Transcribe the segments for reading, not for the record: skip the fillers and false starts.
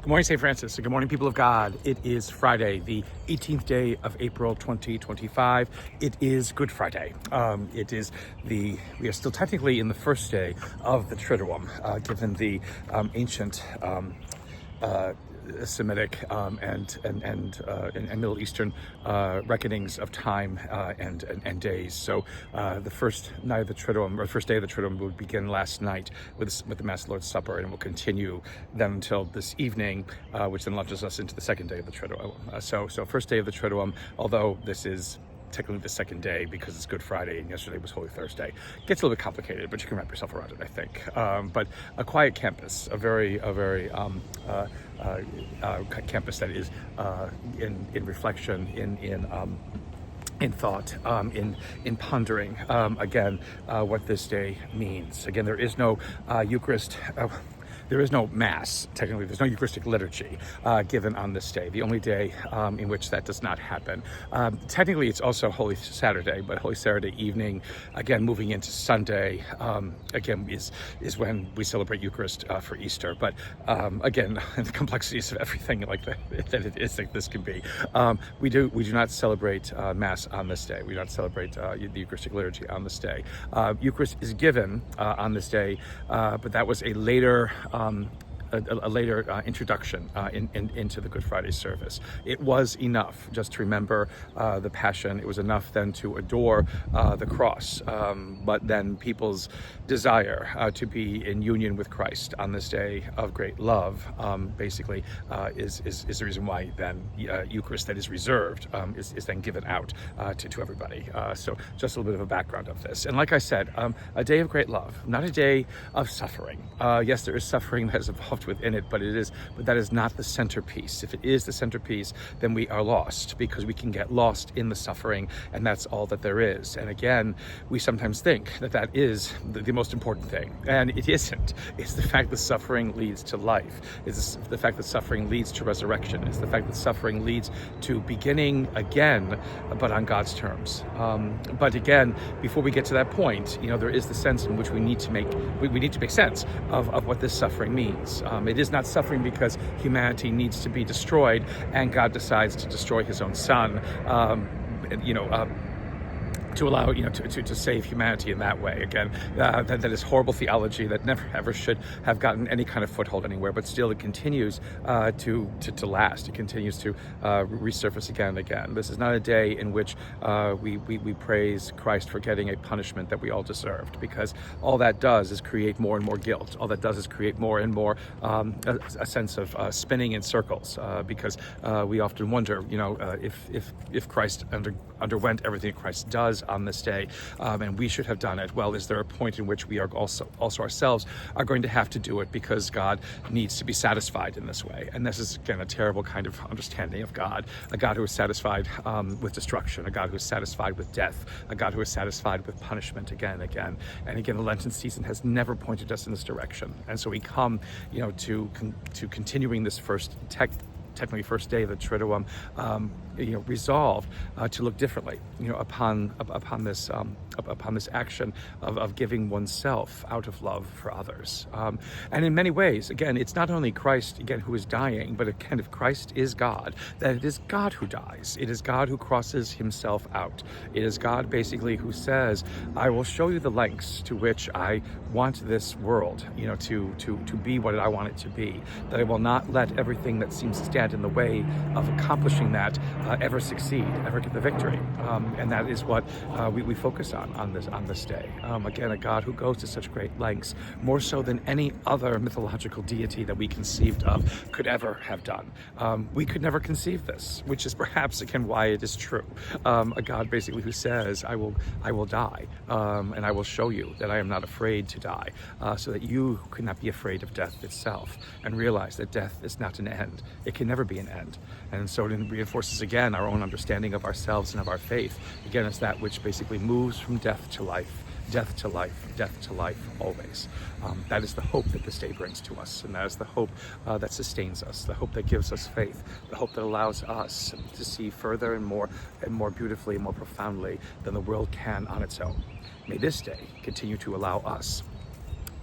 Good morning, St. Francis, and good morning, people of God. It is Friday, the 18th day of April, 2025. It is Good Friday. We are still technically in the first day of the Triduum, given the ancient Semitic and Middle Eastern reckonings of time and days. So the first night of the Triduum, or first day of the Triduum, would begin last night with the Mass of the Lord's Supper, and will continue then until this evening, which then launches us into the second day of the Triduum. So first day of the Triduum, although this is technically the second day because it's Good Friday and yesterday was Holy Thursday. Gets a little bit complicated, but you can wrap yourself around it, I think. But a quiet campus, a very campus that is in reflection, in thought, in pondering again what this day means. Again, there is no Eucharist. There is no Mass, technically. There's no Eucharistic liturgy given on this day, the only day in which that does not happen. Technically, it's also Holy Saturday, but Holy Saturday evening, again, moving into Sunday, again, is when we celebrate Eucharist for Easter. But again, the complexities of everything like that it is like this can be. We do not celebrate Mass on this day. We do not celebrate the Eucharistic liturgy on this day. Eucharist is given on this day, but that was a later introduction into the Good Friday service. It was enough just to remember the Passion. It was enough then to adore the cross. But then people's desire to be in union with Christ on this day of great love, basically, is the reason why then Eucharist that is reserved is then given out to everybody. So just a little bit of a background of this. And like I said, a day of great love, not a day of suffering. Yes, there is suffering that is involved within it, but that is not the centerpiece. If it is the centerpiece, then we are lost, because we can get lost in the suffering, and that's all that there is. And again, we sometimes think that is the most important thing, and it isn't. It's the fact that suffering leads to life. It's the fact that suffering leads to resurrection. It's the fact that suffering leads to beginning again, but on God's terms. But again, before we get to that point, there is the sense in which we need to make sense of what this suffering means. It is not suffering because humanity needs to be destroyed and God decides to destroy his own son, to allow, to save humanity in that way. Again, that is horrible theology that never ever should have gotten any kind of foothold anywhere, but still it continues to last. It continues to resurface again and again. This is not a day in which we praise Christ for getting a punishment that we all deserved, because all that does is create more and more guilt. All that does is create more and more a sense of spinning in circles, because we often wonder, if Christ underwent everything Christ does on this day, and we should have done it. Well, is there a point in which we are also ourselves are going to have to do it because God needs to be satisfied in this way? And this is, again, a terrible kind of understanding of God, a God who is satisfied with destruction, a God who is satisfied with death, a God who is satisfied with punishment again and again. And again, the Lenten season has never pointed us in this direction. And so we come, to continuing this technically first day of the Triduum, resolved to look differently, upon this action of giving oneself out of love for others. And in many ways, again, it's not only Christ, again, who is dying, but again, if Christ is God, that it is God who dies. It is God who crosses himself out. It is God, basically, who says, I will show you the lengths to which I want this world, to be what I want it to be, that I will not let everything that seems to stand in the way of accomplishing that ever succeed, ever get the victory. And that is what we focus on this day. Again, a God who goes to such great lengths, more so than any other mythological deity that we conceived of could ever have done. We could never conceive this, which is perhaps, again, why it is true. A God, basically, who says, I will die, and I will show you that I am not afraid to die, so that you could not be afraid of death itself, and realize that death is not an end. It can never be an end. And so it reinforces again our own understanding of ourselves and of our faith. Again, it's that which basically moves from death to life, death to life, death to life, always. That is the hope that this day brings to us, and that is the hope that sustains us, the hope that gives us faith, the hope that allows us to see further and more beautifully and more profoundly than the world can on its own. May this day continue to allow us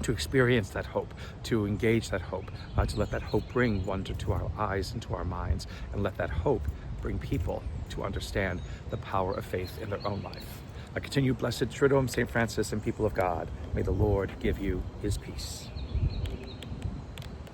to experience that hope, to engage that hope, to let that hope bring wonder to our eyes and to our minds, and let that hope bring people to understand the power of faith in their own life. I continue blessed Triduum, St. Francis, and people of God. May the Lord give you his peace.